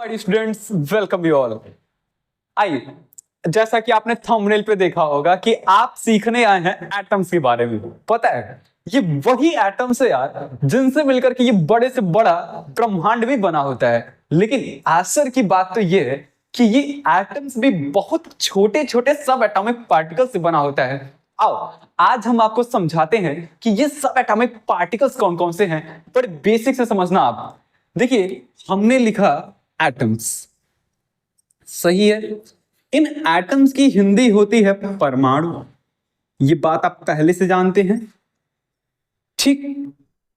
My students, welcome you all. आइए, जैसा कि आपने थंबनेल पे देखा होगा कि आप सीखने आए हैं एटम्स के बारे में। पता है, ये वही एटम्स है यार जिनसे मिलकर के ये बड़े से बड़ा ब्रह्मांड भी बना होता है। लेकिन आश्चर्य की बात तो ये है कि ये एटम्स भी बहुत छोटे छोटे सब एटॉमिक पार्टिकल से बना होता है। आओ, आज हम आपको समझाते हैं कि ये सब एटॉमिक पार्टिकल्स कौन कौन से हैं। बड़े बेसिक से समझना आप। देखिए, हमने लिखा एटम्स, सही है। इन एटम्स की हिंदी होती है परमाणु। ये बात आप पहले से जानते हैं, ठीक।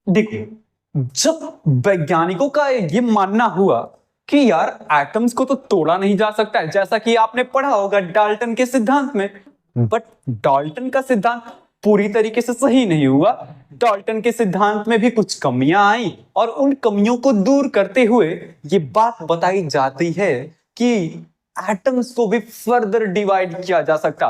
देखो, जब वैज्ञानिकों का ये मानना हुआ कि यार एटम्स को तो तोड़ा नहीं जा सकता है, जैसा कि आपने पढ़ा होगा डाल्टन के सिद्धांत में। बट डाल्टन का सिद्धांत पूरी तरीके से सही नहीं हुआ। डाल्टन के सिद्धांत में भी कुछ कमियां आई और उन कमियों को दूर करते हुए ये बात बताई जाती है कि एटम्स को भी फर्दर डिवाइड किया जा सकता।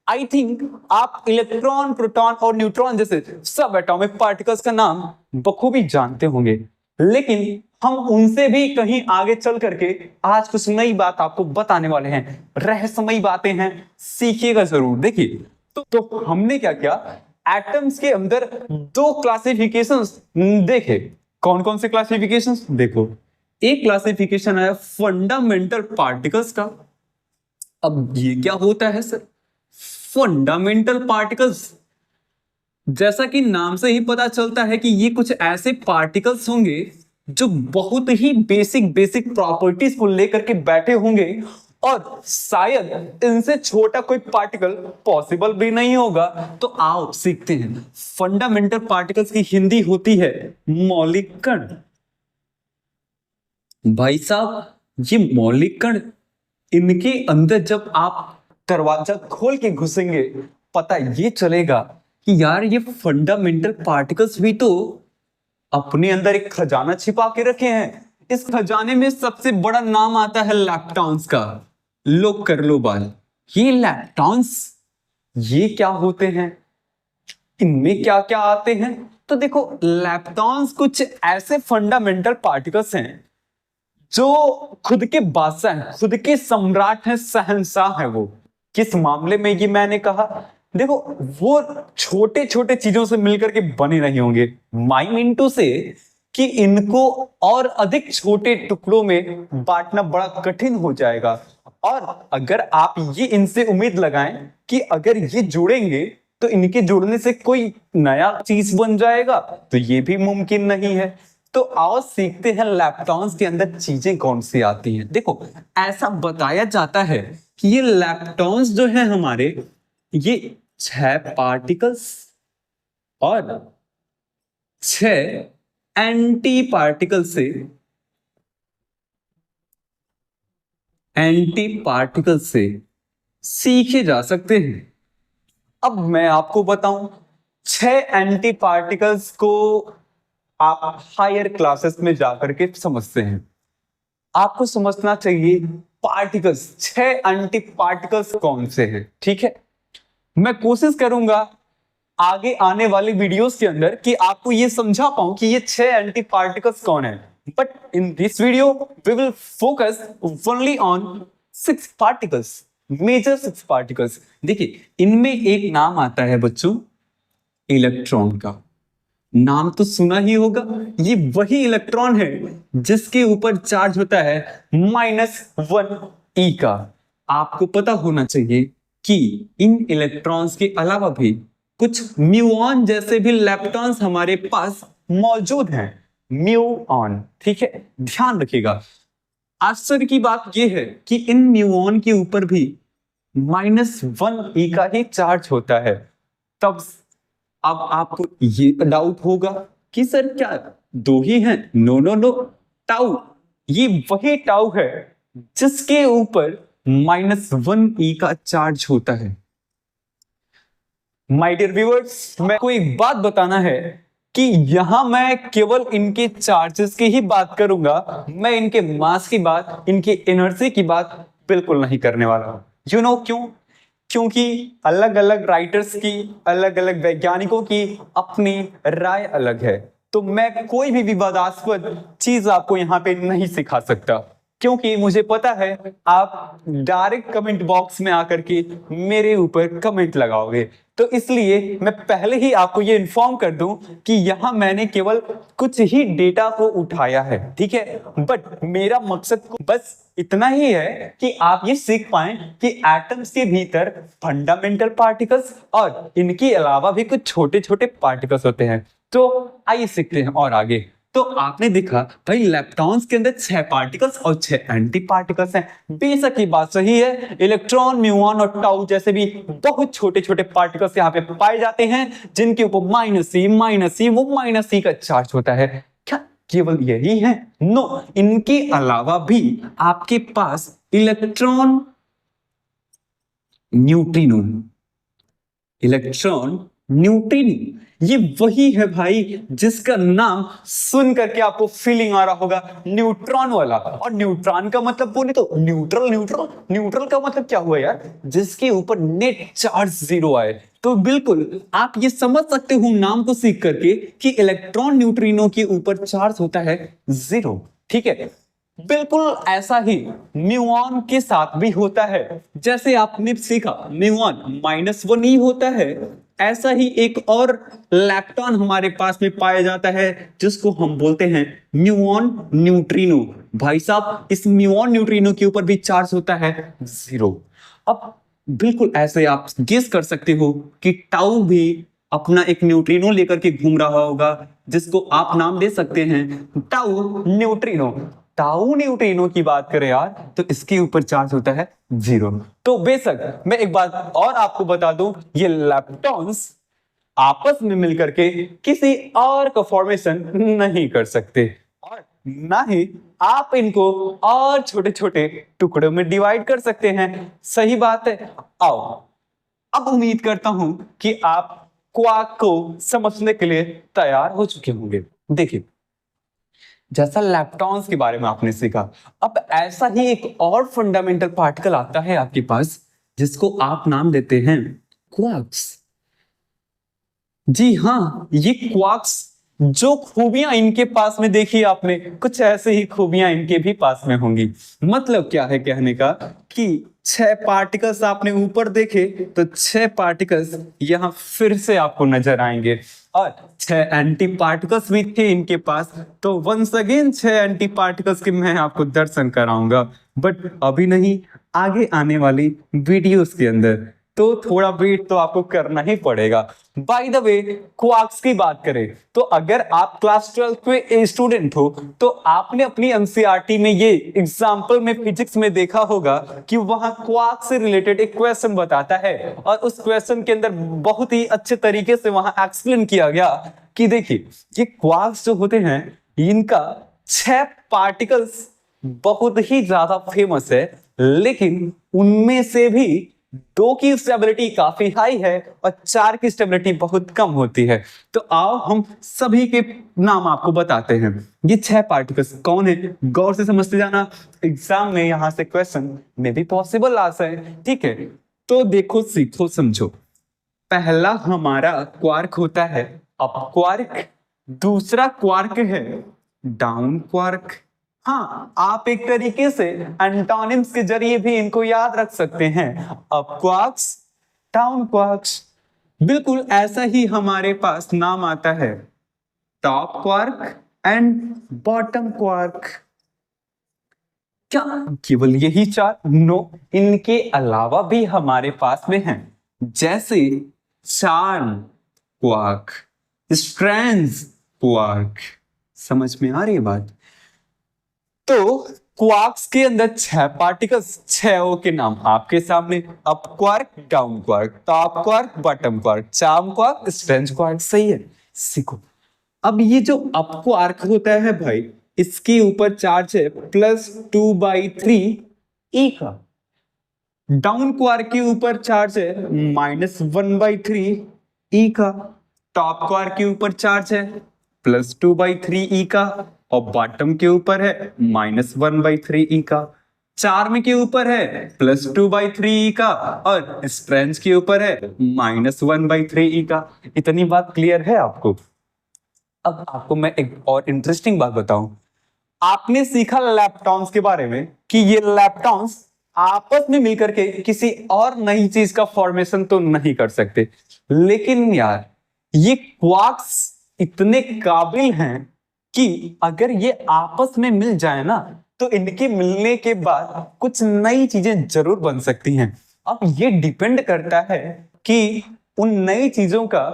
आई थिंक आप इलेक्ट्रॉन, प्रोटॉन और न्यूट्रॉन जैसे सब एटॉमिक पार्टिकल्स का नाम बखूबी जानते होंगे, लेकिन हम उनसे भी कहीं आगे चल करके आज कुछ नई बात आपको बताने वाले हैं। रहस्यमयी बातें हैं, सीखिएगा जरूर। देखिए, तो हमने क्या किया, एटम्स के अंदर दो क्लासिफिकेशंस देखे। कौन कौन से क्लासिफिकेशंस? देखो, एक क्लासिफिकेशन है फंडामेंटल पार्टिकल्स का। अब ये क्या होता है सर? फंडामेंटल पार्टिकल्स, जैसा कि नाम से ही पता चलता है कि ये कुछ ऐसे पार्टिकल्स होंगे जो बहुत ही बेसिक बेसिक प्रॉपर्टीज को लेकर के बैठे होंगे और शायद इनसे छोटा कोई पार्टिकल पॉसिबल भी नहीं होगा। तो आओ सीखते हैं। फंडामेंटल पार्टिकल्स की हिंदी होती है मौलिक कण। भाई साहब, ये मौलिक कण, इनके अंदर जब आप दरवाजा खोल के घुसेंगे, पता ये चलेगा कि यार ये फंडामेंटल पार्टिकल्स भी तो अपने अंदर एक खजाना छिपा के रखे हैं। इस खजाने में सबसे बड़ा नाम आता है लैप्टॉन्स का। लो कर लो बाल, ये लैप्टॉन्स ये क्या होते हैं, इनमें क्या क्या आते हैं? तो देखो, लैप्टॉन्स कुछ ऐसे फंडामेंटल पार्टिकल्स हैं जो खुद के बादशाह हैं, खुद के सम्राट हैं, शहंशाह हैं। वो किस मामले में ये मैंने कहा? देखो, वो छोटे छोटे चीजों से मिलकर के बने नहीं होंगे। माइम इनटू से कि इनको और अधिक छोटे टुकड़ों में बांटना बड़ा कठिन हो जाएगा। और अगर आप ये इनसे उम्मीद लगाएं कि अगर ये जुड़ेंगे तो इनके जुड़ने से कोई नया चीज बन जाएगा, तो ये भी मुमकिन नहीं है। तो आओ सीखते हैं लैप्टॉन्स के अंदर चीजें कौन सी आती हैं। देखो, ऐसा बताया जाता है कि ये लैप्टॉन्स जो है हमारे, ये 6 पार्टिकल्स और 6 एंटी पार्टिकल से सीखे जा सकते हैं। अब मैं आपको बताऊं, 6 एंटी पार्टिकल्स को आप हायर क्लासेस में जाकर के समझते हैं। आपको समझना चाहिए पार्टिकल्स, 6 एंटी पार्टिकल्स कौन से हैं, ठीक है। मैं कोशिश करूंगा आगे आने वाली वीडियोस के अंदर कि आपको ये समझा पाऊं कि ये 6 एंटी पार्टिकल्स कौन है। But in this video we will focus only on 6 particles, major 6 particles. देखिए, इनमें एक नाम आता है बच्चों, इलेक्ट्रॉन का। नाम तो सुना ही होगा। ये वही इलेक्ट्रॉन है जिसके ऊपर चार्ज होता है -1 e का। आपको पता होना चाहिए कि इन इलेक्ट्रॉन्स के अलावा भी कुछ म्यूऑन जैसे भी लैप्टॉन्स हमारे पास मौजूद हैं। म्यूऑन, ठीक है, ध्यान रखिएगा। आश्चर्य की बात यह है कि इन म्यूऑन के ऊपर भी -1 e का ही चार्ज होता है। तब अब आपको ये डाउट होगा कि सर क्या दो ही हैं? नो नो नो, टाउ, ये वही टाउ है जिसके ऊपर -1 e का चार्ज होता है। माय डियर व्यूअर्स, मैं को एक बात बताना है कि यहां मैं केवल इनके चार्जेस की ही बात करूंगा। मैं इनके मास की बात, इनकी एनर्जी की बात बिल्कुल नहीं करने वाला हूं। यू नो क्यों? क्योंकि अलग अलग राइटर्स की, अलग अलग वैज्ञानिकों की अपनी राय अलग है। तो मैं कोई भी विवादास्पद चीज आपको यहां पे नहीं सिखा सकता। क्योंकि मुझे पता है आप डायरेक्ट कमेंट बॉक्स में आकर के मेरे ऊपर कमेंट लगाओगे, तो इसलिए मैं पहले ही आपको ये इन्फॉर्म कर दूं कि यहां मैंने केवल कुछ ही डेटा को उठाया है, ठीक है। बट मेरा मकसद बस इतना ही है कि आप ये सीख पाएं कि एटम्स के भीतर फंडामेंटल पार्टिकल्स और इनके अलावा भी कुछ छोटे छोटे पार्टिकल्स होते हैं। तो आइए सीखते हैं और आगे। तो आपने देखा भाई लेप्टॉन्स के अंदर 6 पार्टिकल्स और 6 एंटी पार्टिकल्स हैं। बेशक ये बात सही है, इलेक्ट्रॉन, म्यूऑन और टाउ जैसे भी बहुत छोटे छोटे पार्टिकल्स यहाँ पे पाए जाते हैं जिनके ऊपर -C वो -C का चार्ज होता है। क्या केवल यही है? नो, इनके अलावा भी आपके पास इलेक्ट्रॉन, न्यूट्रिनो, ये वही है भाई जिसका नाम सुन करके आपको फीलिंग आ रहा होगा, न्यूट्रॉन वाला। और न्यूट्रॉन का मतलब बोले तो न्यूट्रल का मतलब क्या हुआ यार? जिसके ऊपर नेट चार्ज 0 आए। तो बिल्कुल आप ये समझ सकते हो नाम को सीख करके कि इलेक्ट्रॉन न्यूट्रिनो के ऊपर चार्ज होता है 0, ठीक है। बिल्कुल ऐसा ही म्यूऑन के साथ भी होता है। जैसे आपने सीखा म्यूऑन -1 ही होता है, ऐसा ही एक और लैप्टॉन हमारे पास में पाया जाता है जिसको हम बोलते हैं म्यूऑन न्यूट्रिनो। भाई साहब, इस म्यूऑन न्यूट्रिनो के ऊपर भी चार्ज होता है 0। अब बिल्कुल ऐसे आप गेस कर सकते हो कि टाउ भी अपना एक न्यूट्रिनो लेकर के घूम रहा होगा जिसको आप नाम दे सकते हैं टाउ न्यूट्रिनो। टाउ न्यूट्रिनो की बात करें यार तो इसके ऊपर चार्ज होता है 0। तो बेशक मैं एक बात और आपको बता दूं, ये लैप्टॉन्स आपस में मिलकर के किसी और का फॉर्मेशन नहीं कर सकते और ना ही आप इनको और छोटे छोटे टुकड़ों में डिवाइड कर सकते हैं। सही बात है। आओ, अब उम्मीद करता हूं कि आप क्वार्क को समझने के लिए तैयार हो चुके होंगे। देखिए, जैसा लैप्टॉन्स के बारे में आपने सीखा, अब ऐसा ही एक और फंडामेंटल पार्टिकल आता है आपके पास जिसको आप नाम देते हैं क्वार्क्स। जी हाँ, ये क्वार्क्स, जो खूबियां इनके पास में देखी आपने, कुछ ऐसे ही खूबियां इनके भी पास में होंगी। मतलब क्या है कहने का कि 6 पार्टिकल्स आपने ऊपर देखे तो 6 पार्टिकल्स यहां फिर से आपको नजर आएंगे और 6 एंटी पार्टिकल्स भी थे इनके पास। तो वंस अगेन 6 एंटी पार्टिकल्स के मैं आपको दर्शन कराऊंगा, बट अभी नहीं, आगे आने वाली वीडियोस के अंदर। तो थोड़ा वेट तो आपको करना ही पड़ेगा। बाय द वे, क्वार्क्स की बात करें तो अगर आप क्लास 12 के स्टूडेंट हो तो आपने अपनी एनसीईआरटी में ये एग्जाम्पल में फिजिक्स में देखा होगा कि वहां क्वार्क से रिलेटेड एक क्वेश्चन बताता है और उस क्वेश्चन के अंदर बहुत ही अच्छे तरीके से वहां एक्सप्लेन किया गया कि देखिए, ये क्वार्क्स जो होते हैं इनका 6 पार्टिकल्स बहुत ही ज्यादा फेमस है, लेकिन उनमें से भी 2 की स्टेबिलिटी काफी हाई है और 4 की स्टेबिलिटी बहुत कम होती है। तो आओ हम सभी के नाम आपको बताते हैं। ये 6 पार्टिकल्स कौन है, गौर से समझते जाना, एग्जाम में यहां से क्वेश्चन में भी पॉसिबल आ जाए, ठीक है। तो देखो, सीखो, समझो। पहला हमारा क्वार्क होता है अप क्वार्क, दूसरा क्वार्क है डाउन क्वार्क। हाँ, आप एक तरीके से एंटोनिम्स के जरिए भी इनको याद रख सकते हैं, अप क्वार्क्स, डाउन क्वार्क्स। बिल्कुल ऐसा ही हमारे पास नाम आता है top quark and bottom quark. क्या केवल यही 4? नो, इनके अलावा भी हमारे पास में हैं, जैसे चार्म क्वार्क, स्ट्रैंड्स क्वार्क। समझ में आ रही है बात? तो क्वार्क्स के अंदर 6 पार्टिकल्स, 6 के नाम आपके सामने, up quark, down quark, top quark, bottom quark, charm quark, strange quark. सही है, सीखो। अब ये जो अप क्वार्क होता है भाई, इसके ऊपर चार्ज है +2/3 E का। डाउन क्वार्क के ऊपर चार्ज है -1/3 E का। टॉप क्वार्क के ऊपर चार्ज है +2/3 E का और बॉटम के ऊपर है -1/3 E का। चार्म के ऊपर है +2/3 E का और स्ट्रेंज के ऊपर है -1/3 E का। इतनी बात क्लियर है आपको? अब आपको मैं एक और इंटरेस्टिंग बात बताऊं। आपने सीखा लैप्टॉन्स के बारे में कि ये लैप्टॉन्स आपस में मिलकर के किसी और नई चीज का फॉर्मेशन तो नहीं कर सकते, लेकिन यार ये क्वार्क्स इतने काबिल हैं कि अगर ये आपस में मिल जाए ना तो इनके मिलने के बाद कुछ नई चीजें जरूर बन सकती हैं। अब ये डिपेंड करता है कि उन नई चीजों का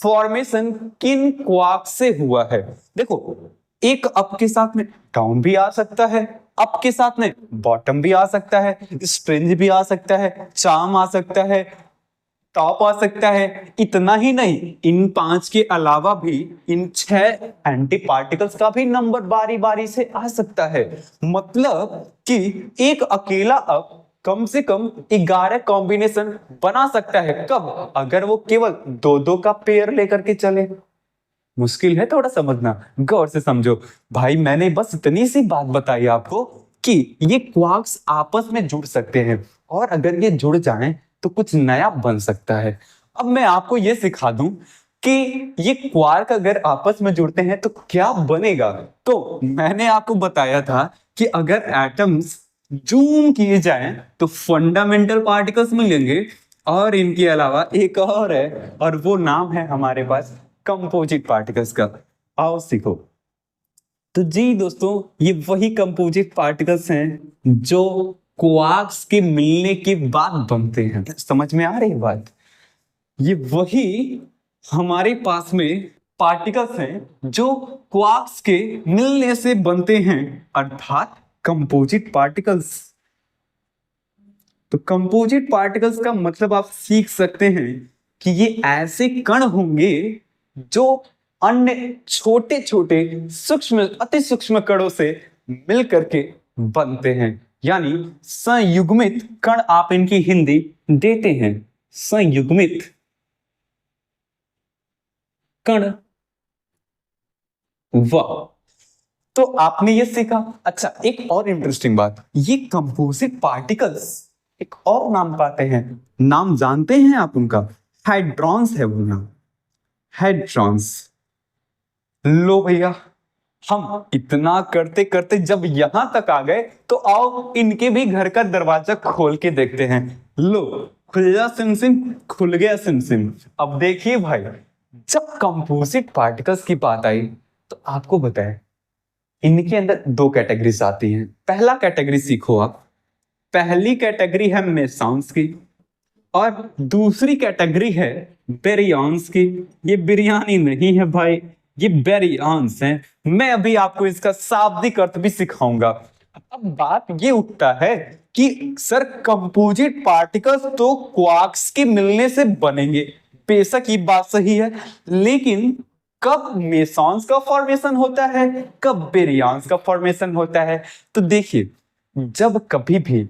फॉर्मेशन किन क्वार्क्स से हुआ है। देखो, एक अप के साथ में डाउन भी आ सकता है, अप के साथ में बॉटम भी आ सकता है, स्ट्रेंज भी आ सकता है, चार्म आ सकता है, टॉप आ सकता है। इतना ही नहीं, इन 5 के अलावा भी इन 6 एंटी पार्टिकल्स का भी नंबर बारी बारी से आ सकता है। मतलब कि एक अकेला अप कम से कम 11 कॉम्बिनेशन बना सकता है। कब? अगर वो केवल 2-2 का पेयर लेकर के चले। मुश्किल है थोड़ा समझना, गौर से समझो भाई। मैंने बस इतनी सी बात बताई आपको कि ये क्वार्क्स आपस में जुड़ सकते हैं और अगर ये जुड़ जाएं तो कुछ नया बन सकता है। अब मैं आपको ये सिखा दूं कि ये क्वार्क अगर आपस में जुड़ते हैं तो क्या बनेगा। तो मैंने आपको बताया था कि अगर एटम्स जूम किए जाएं तो फंडामेंटल पार्टिकल्स मिलेंगे, और इनके अलावा एक और है, और वो नाम है हमारे पास कंपोजिट पार्टिकल्स का। आओ सीखो। तो जी दोस्तों, ये वही कंपोजिट पार्टिकल्स हैं जो क्वार्क्स के मिलने के बाद बनते हैं। समझ में आ रही है बात? ये वही हमारे पास में पार्टिकल्स हैं जो क्वार्क्स के मिलने से बनते हैं, अर्थात कंपोजिट पार्टिकल्स। तो कंपोजिट पार्टिकल्स का मतलब आप सीख सकते हैं कि ये ऐसे कण होंगे जो अन्य छोटे छोटे सूक्ष्म अति सूक्ष्म कणों से मिलकर के बनते हैं, यानी संयुग्मित कण आप इनकी हिंदी देते हैं, संयुग्मित कण। वाह, तो आपने ये सीखा। अच्छा, एक और इंटरेस्टिंग बात, ये कंपोजिट पार्टिकल्स एक और नाम पाते हैं। नाम जानते हैं आप उनका? हाइड्रॉन्स है वो नाम, हाइड्रॉन्स। लो भैया, हम इतना करते करते जब यहां तक आ गए तो आओ इनके भी घर का दरवाजा खोल के देखते हैं। लो, खुल जा सिमसिम, खुल गया सिमसिम। अब देखिए भाई, जब कंपोजिट पार्टिकल्स की बात आई तो आपको बताए इनके अंदर 2 कैटेगरीज आती हैं। पहला कैटेगरी सीखो आप। पहली कैटेगरी है मेसॉन्स की और दूसरी कैटेगरी है बेरियॉन्स की। ये बिरयानी नहीं है भाई, ये बेरियॉन्स हैं। मैं अभी आपको इसका शाब्दिक अर्थ भी सिखाऊंगा। अब बात ये उठता है कि सर कंपोजिट पार्टिकल्स तो क्वार्क्स के मिलने से बनेंगे, बेशक ये बात सही है, लेकिन कब मेसॉन्स का फॉर्मेशन होता है, कब बेरियॉन्स का फॉर्मेशन होता है? तो देखिए, जब कभी भी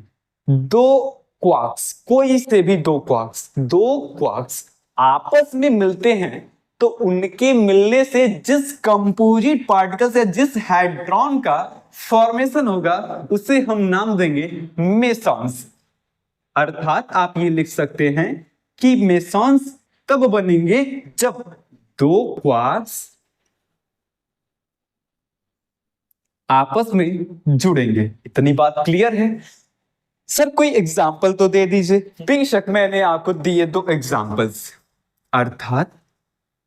दो क्वार्क्स, कोई से भी दो क्वार्क्स आपस में मिलते हैं तो उनके मिलने से जिस कंपोजिट पार्टिकल या जिस हाइड्रॉन का फॉर्मेशन होगा उसे हम नाम देंगे मेसॉन्स। अर्थात आप ये लिख सकते हैं कि मेसॉन्स तब बनेंगे जब 2 क्वार्क्स आपस में जुड़ेंगे। इतनी बात क्लियर है? सर कोई एग्जाम्पल तो दे दीजिए। बेशक मैंने आपको दिए 2 एग्जाम्पल्स, अर्थात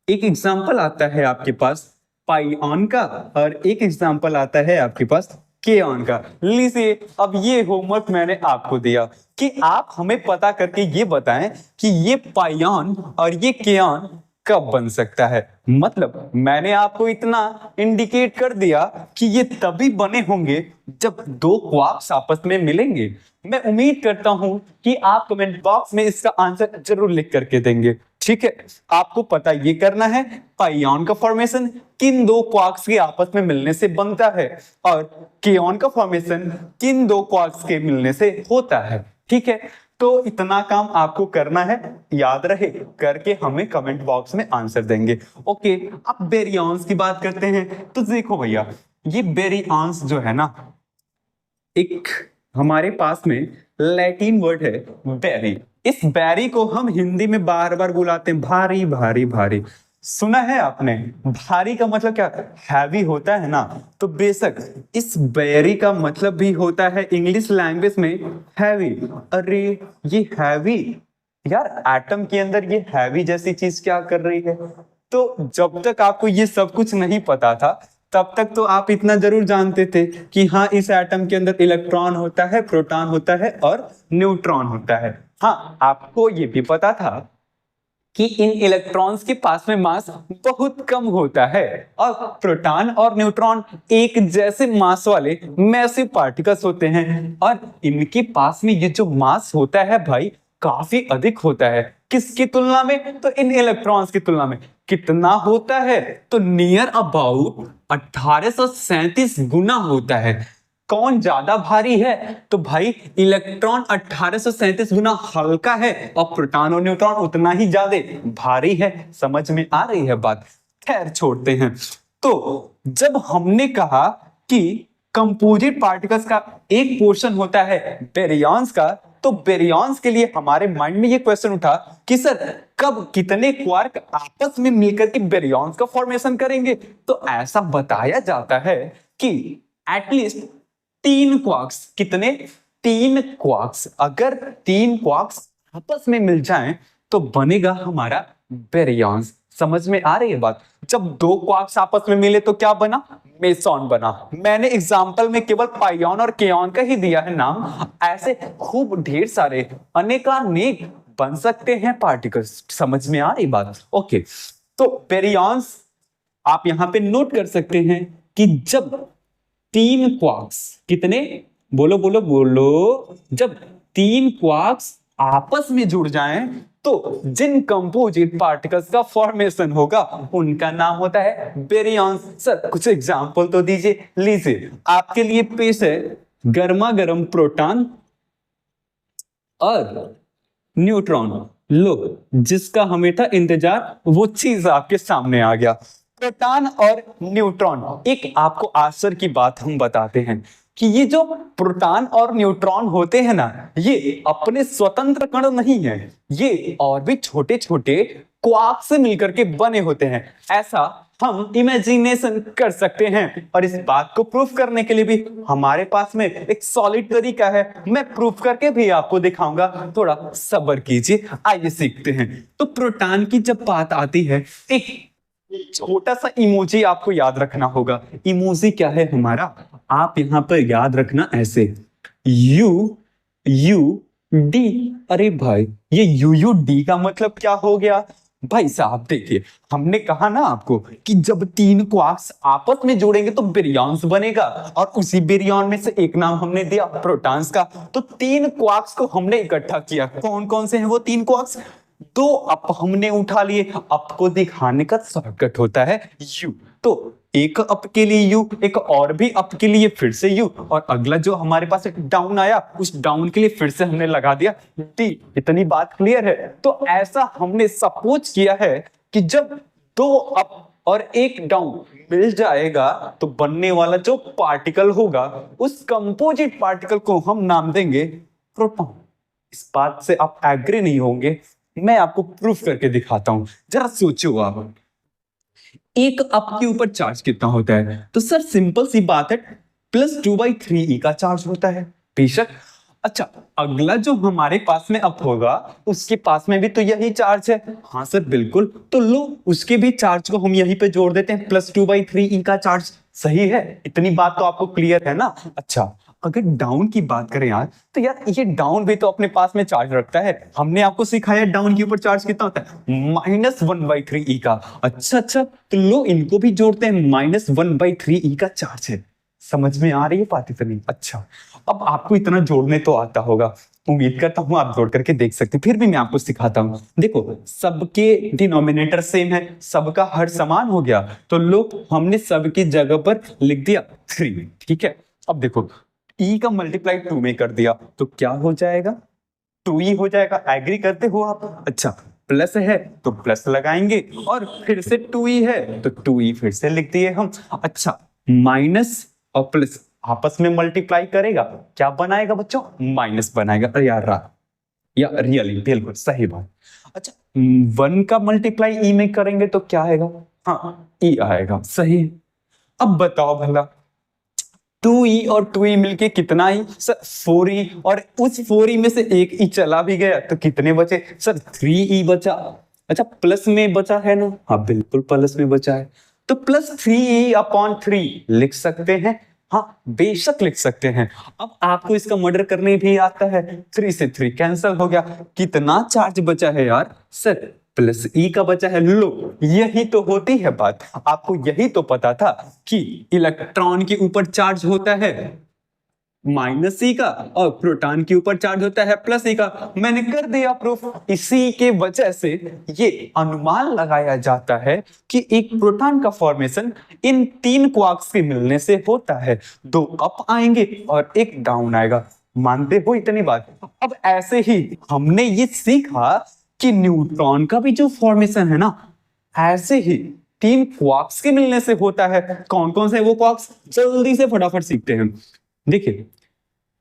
एक एग्जाम्पल आता है आपके पास पाइऑन का और एक एग्जाम्पल आता है आपके पास केऑन का। लीजिए, अब ये होमवर्क मैंने आपको दिया कि आप हमें पता करके ये बताएं कि ये पाइऑन और ये केऑन कब बन सकता है। मतलब मैंने आपको इतना इंडिकेट कर दिया कि ये तभी बने होंगे जब 2 क्वार्क्स आपस में मिलेंगे। मैं उम्मीद करता हूं कि आप कमेंट बॉक्स में इसका आंसर जरूर लिख करके देंगे। ठीक है, आपको पता ये करना है पाइऑन का फॉर्मेशन किन 2 क्वार्क्स के आपस में मिलने से बनता है और केऑन का फॉर्मेशन किन 2 क्वार्क्स के मिलने से होता है। ठीक है, तो इतना काम आपको करना है, याद रहे, करके हमें कमेंट बॉक्स में आंसर देंगे। ओके, अब बेरियॉन्स की बात करते हैं। तो देखो भैया, ये बेरियॉन्स जो है ना, एक हमारे पास में लैटिन वर्ड है बैरी। इस बैरी को हम हिंदी में बार बार बुलाते हैं भारी भारी भारी। सुना है आपने, भारी का मतलब क्या, हैवी होता है ना। तो बेशक इस बेरी का मतलब भी होता है इंग्लिश लैंग्वेज में हैवी। अरे ये हैवी, यार एटम के अंदर ये हैवी जैसी चीज क्या कर रही है। तो जब तक आपको ये सब कुछ नहीं पता था तब तक तो आप इतना जरूर जानते थे कि हाँ इस एटम के अंदर इलेक्ट्रॉन होता है, प्रोटॉन होता है और न्यूट्रॉन होता है। हाँ आपको ये भी पता था कि इन इलेक्ट्रॉन्स के पास में मास बहुत कम होता है और प्रोटॉन और न्यूट्रॉन एक जैसे मास वाले मैसिव पार्टिकल्स होते हैं और इनके पास में ये जो मास होता है भाई काफी अधिक होता है। किसकी तुलना में, तो इन इलेक्ट्रॉन्स की तुलना में। कितना होता है, तो नियर अबाउट 1837 गुना होता है। कौन ज्यादा भारी है, तो भाई इलेक्ट्रॉन 1837 गुना हल्का है और प्रोटॉन और न्यूट्रॉन उतना ही ज्यादा भारी है। समझ में आ रही है बात, खैर छोड़ते हैं। तो जब हमने कहा कि कंपोजिट पार्टिकल्स का एक पोर्शन होता है बेरियॉन्स का, तो बेरियॉन्स के लिए हमारे माइंड में ये क्वेश्चन उठा कि सर कब कितने क्वार्क आपस में मिलकर के बेरियॉन्स का फॉर्मेशन करेंगे। तो ऐसा बताया जाता है कि एटलीस्ट 3 क्वार्क्स, कितने, 3 क्वार्क्स, अगर 3 क्वार्क्स आपस में मिल जाएं तो बनेगा हमारा बेरियॉन्स। समझ में आ रही है बात। जब 2 क्वार्क्स आपस में मिले तो क्या बना, मेसॉन बना। मैंने एग्जांपल में केवल पाइऑन और केऑन का ही दिया है नाम, ऐसे खूब ढेर सारे अनेकानेक बन सकते हैं पार्टिकल्स। समझ में आ रही बात। ओके, तो बेरियॉन्स आप यहां पे नोट कर सकते हैं कि जब 3 क्वार्क्स, कितने, बोलो बोलो बोलो, जब 3 क्वार्क्स आपस में जुड़ जाएं तो जिन कंपोजिट पार्टिकल्स का फॉर्मेशन होगा उनका नाम होता है बेरियॉन्स। सर कुछ एग्जांपल तो दीजिए। लीजिए आपके लिए पेश है गर्मा गर्म प्रोटॉन और न्यूट्रॉन। लो, जिसका हमें था इंतजार वो चीज आपके सामने आ गया, प्रोटॉन और न्यूट्रॉन। एक आपको आश्चर्य की बात हम बताते हैं कि ये जो प्रोटॉन और न्यूट्रॉन होते हैं ना, ये अपने स्वतंत्र कण नहीं है, ये और भी छोटे छोटे क्वार्क से मिलकर के बने होते हैं। ऐसा हम इमेजिनेशन कर सकते हैं और इस बात को प्रूफ करने के लिए भी हमारे पास में एक सॉलिड तरीका है। मैं प्रूफ करके भी आपको दिखाऊंगा, थोड़ा सब्र कीजिए, आइए सीखते हैं। तो प्रोटॉन की जब बात आती है, एक छोटा सा इमोजी आपको याद रखना होगा। इमोजी क्या है हमारा, आप यहां पर याद रखना ऐसे, यू यू डी। अरे भाई ये यू यू डी का मतलब क्या हो गया भाई साहब, देखिए हमने कहा ना आपको कि जब 3 क्वार्क्स आपस में जोड़ेंगे तो बेरियॉन्स बनेगा और उसी बेरियॉन में से एक नाम हमने दिया प्रोटॉन्स का। तो 3 क्वार्क्स को हमने इकट्ठा किया। कौन कौन से हैं वो 3 क्वार्क्स, 2 अप हमने उठा लिए। अप को दिखाने का शॉर्टकट होता है यू, तो एक अप के लिए यू, एक और भी अप के लिए फिर से यू, और अगला जो हमारे पास एक डाउन आया उस डाउन के लिए फिर से हमने लगा दिया डी। इतनी बात क्लियर है। तो ऐसा हमने सपोज किया है कि जब 2 अप और एक डाउन मिल जाएगा तो बनने वाला जो पार्टिकल होगा उस कंपोजिट पार्टिकल को हम नाम देंगे प्रोटॉन। इस बात से आप एग्री नहीं होंगे, मैं आपको प्रूफ करके दिखाता हूं, जरा सोचो आप। एक अप के ऊपर चार्ज कितना होता है, तो सर सिंपल सी बात है, +2/3e का चार्ज होता है बेशक। अच्छा, अगला जो हमारे पास में अप होगा उसके पास में भी तो यही चार्ज है। हाँ सर बिल्कुल, तो लो उसके भी चार्ज को हम यहीं पे जोड़ देते हैं, +2/3e का चार्ज। सही है, इतनी बात तो आपको क्लियर है ना। अच्छा, अगर डाउन की बात करें यार, तो यार ये डाउन भी तो अपने पास में चार्ज रखता है। हमने आपको सिखाया डाउन के ऊपर चार्ज कितना होता है, -1/3e का। अच्छा, तो लो इनको भी जोड़ते हैं, -1/3e का चार्ज है। समझ में आ रही है बात इतनी। अच्छा, अब आपको इतना जोड़ने तो आता होगा, उम्मीद करता हूं आप जोड़ करके देख सकते हैं, फिर भी मैं आपको सिखाता हूं। देखो सबके डिनोमिनेटर सेम है, सबका हर समान हो गया, तो लो हमने सबकी जगह पर लिख दिया 3। ठीक है, अब देखो e का मल्टीप्लाई 2 में कर दिया तो क्या हो जाएगा, 2e हो जाएगा। एग्री करते हो आप। अच्छा, प्लस है तो प्लस लगाएंगे और फिर से 2e है तो 2e फिर से लिख दिए हम। अच्छा, माइनस और प्लस आपस में मल्टीप्लाई करेगा, क्या बनाएगा बच्चों, माइनस बनाएगा। अरे यार या रियली बिल्कुल सही बात। अच्छा, 1 का मल्टीप्लाई ई में करेंगे तो क्या आएगा? हाँ, ई आएगा। सही है। अब बताओ भला 2e और 2e मिलके कितना ही? सर 4e, और उस 4e में से एक ई चला भी गया तो कितने बचे? सर 3e बचा। अच्छा, प्लस में बचा है ना? हाँ बिल्कुल प्लस में बचा है, तो प्लस 3e अपॉन 3 लिख सकते हैं। हाँ बेशक लिख सकते हैं। अब आपको इसका मर्डर करने भी आता है, 3 से 3 कैंसिल हो गया। कितना चार्ज बचा है यार? सर प्लस ई का बचा है। लो, यही तो होती है बात। आपको यही तो पता था कि इलेक्ट्रॉन के ऊपर चार्ज होता है माइनस ई का और प्रोटॉन के ऊपर चार्ज होता है प्लस ई का। मैंने कर दिया प्रूफ। इसी के वजह से ये अनुमान लगाया जाता है कि एक प्रोटॉन का फॉर्मेशन इन 3 क्वार्क्स के मिलने से होता है। 2 अप आएंगे और एक डाउन आएगा। मानते हो इतनी बात? अब ऐसे ही हमने ये सीखा कि न्यूट्रॉन का भी जो फॉर्मेशन है ना, ऐसे ही 3 क्वार्क्स के मिलने से होता है। कौन कौन से वो क्वार्क्स? जल्दी से फटाफट सीखते हैं। देखिए,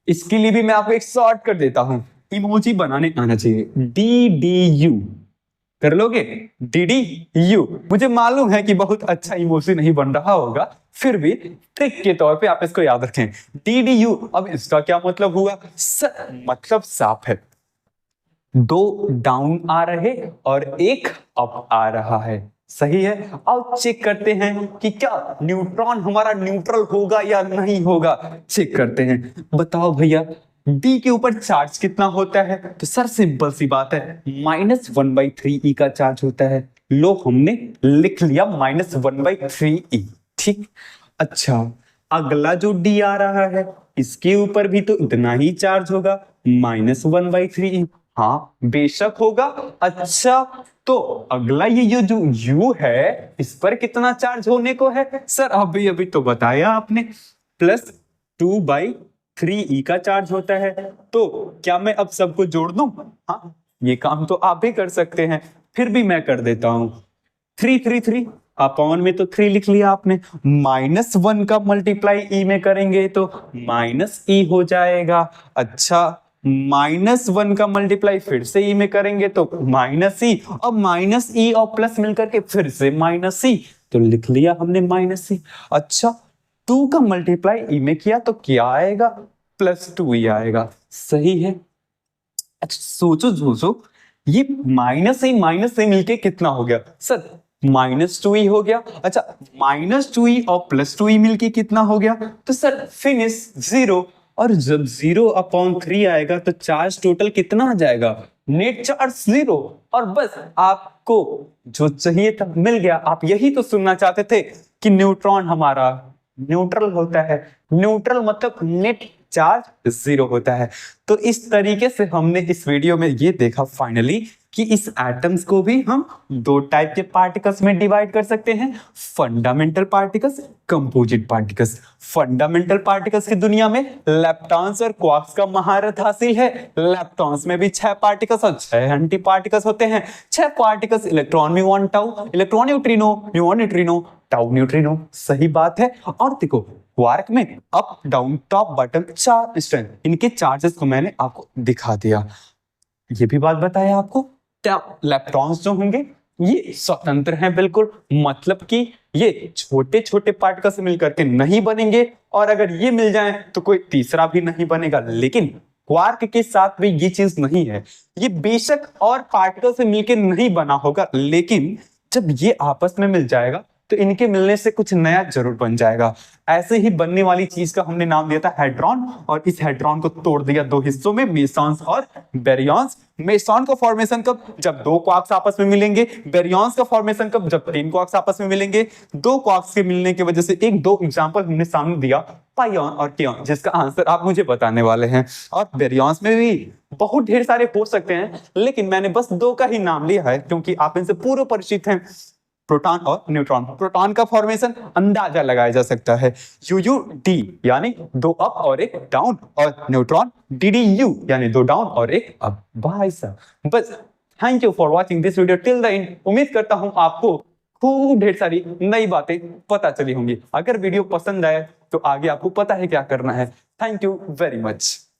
इसके लिए भी मैं आपको एक शॉर्ट कर देता हूं। इमोजी बनाने आना चाहिए। DDU कर लोगे? DDU। मुझे मालूम है कि बहुत अच्छा इमोजी नहीं बन रहा होगा, फिर भी ट्रिक के तौर पे आप इसको याद रखें। DDU। अब इसका क्या मतलब हुआ? मतलब साफ है, 2 डाउन आ रहे और एक अप आ रहा है। सही है। अब चेक करते हैं कि क्या न्यूट्रॉन हमारा न्यूट्रल होगा या नहीं होगा। चेक करते हैं। बताओ भैया, डी के ऊपर चार्ज कितना होता है? तो सर सिंपल सी बात है, -1/3e का चार्ज होता है। लो, हमने लिख लिया -1/3e। ठीक। अच्छा, अगला जो डी आ रहा है, इसके ऊपर भी तो इतना ही चार्ज होगा, -1/3e। हाँ बेशक होगा। अच्छा, तो अगला ये जो U है, इस पर कितना चार्ज होने को है? सर अभी अभी तो बताया आपने, +2/3e का चार्ज होता है। तो क्या मैं अब सबको जोड़ दूं? हाँ, ये काम तो आप भी कर सकते हैं, फिर भी मैं कर देता हूं। 3 अपॉन में तो 3 लिख लिया आपने, -1 का मल्टीप्लाई ई में करेंगे तो -e हो जाएगा। अच्छा, -1 का मल्टीप्लाई फिर से ई में करेंगे तो -e, अब -e और प्लस मिलकर के फिर से -e, तो लिख लिया हमने -e। अच्छा, 2 का मल्टीप्लाई ई में किया तो क्या आएगा? +2e आएगा। सही है। अच्छा सोचो, ये -e मिलके कितना हो गया? सर -2e हो गया। अच्छा, -2e और +2e मिलके कितना हो गया? तो सर फिनिश 0। और जब 0/3 आएगा तो चार्ज टोटल कितना आ जाएगा? Net charge 0। और बस आपको जो चाहिए था मिल गया। आप यही तो सुनना चाहते थे कि न्यूट्रॉन हमारा न्यूट्रल होता है। न्यूट्रल मतलब नेट चार्ज 0 होता है। तो इस तरीके से हमने इस वीडियो में ये देखा फाइनली कि इस एटम्स को भी हम 2 टाइप के पार्टिकल्स में डिवाइड कर सकते हैं, fundamental particles, composite particles. Fundamental particles की दुनिया में लेप्टॉन्स और क्वार्क्स का महारत हासिल है। लेप्टॉन्स में भी 6 पार्टिकल्स और 6 एंटी पार्टिकल्स होते हैं। 6 particles, electron muon tau, electron neutrino, muon neutrino, tau neutrino. सही बात है। और देखो, क्वार्क में up down top bottom 4 strength, इनके चार्जेस को मैंने आपको दिखा दिया। ये भी बात बताया आपको, क्या इलेक्ट्रॉन्स जो होंगे ये स्वतंत्र हैं बिल्कुल, मतलब कि ये छोटे छोटे पार्टिकल्स से मिलकर के नहीं बनेंगे, और अगर ये मिल जाए तो कोई तीसरा भी नहीं बनेगा। लेकिन क्वार्क के साथ भी ये चीज नहीं है। ये बेशक और पार्टिकल से मिलकर नहीं बना होगा, लेकिन जब ये आपस में मिल जाएगा तो इनके मिलने से कुछ नया जरूर बन जाएगा। ऐसे ही बनने वाली चीज का हमने नाम दिया था हेड्रॉन, और इस हेड्रॉन को तोड़ दिया 2 हिस्सों में, मेसॉन्स और बेरियॉन्स। मेसॉन का फॉर्मेशन कब? जब 2 क्वार्क्स आपस में मिलेंगे। बेरियॉन्स का फॉर्मेशन कब? जब 3 क्वार्क्स आपस में मिलेंगे। 2 क्वार्क्स के मिलने की वजह से 1-2 एग्जांपल हमने सामने दिया, पाइऑन और केऑन, जिसका आंसर आप मुझे बताने वाले हैं। और बेरियॉन्स में भी बहुत ढेर सारे हो सकते हैं, लेकिन मैंने बस 2 का ही नाम लिया है क्योंकि आप इनसे पूर्व परिचित हैं, प्रोटॉन और न्यूट्रॉन। प्रोटॉन का फॉर्मेशन अंदाजा लगाया जा सकता है, UUD यानी 2 अप और 1 डाउन, और न्यूट्रॉन DDU यानी 2 डाउन और 1 अप। भाई साहब, बस thank you for watching this video till the end. उम्मीद करता हूं आपको खूब ढेर सारी नई बातें पता चली होंगी। अगर वीडियो पसंद आए तो आगे आपको पता है क्या करना है। Thank you very much.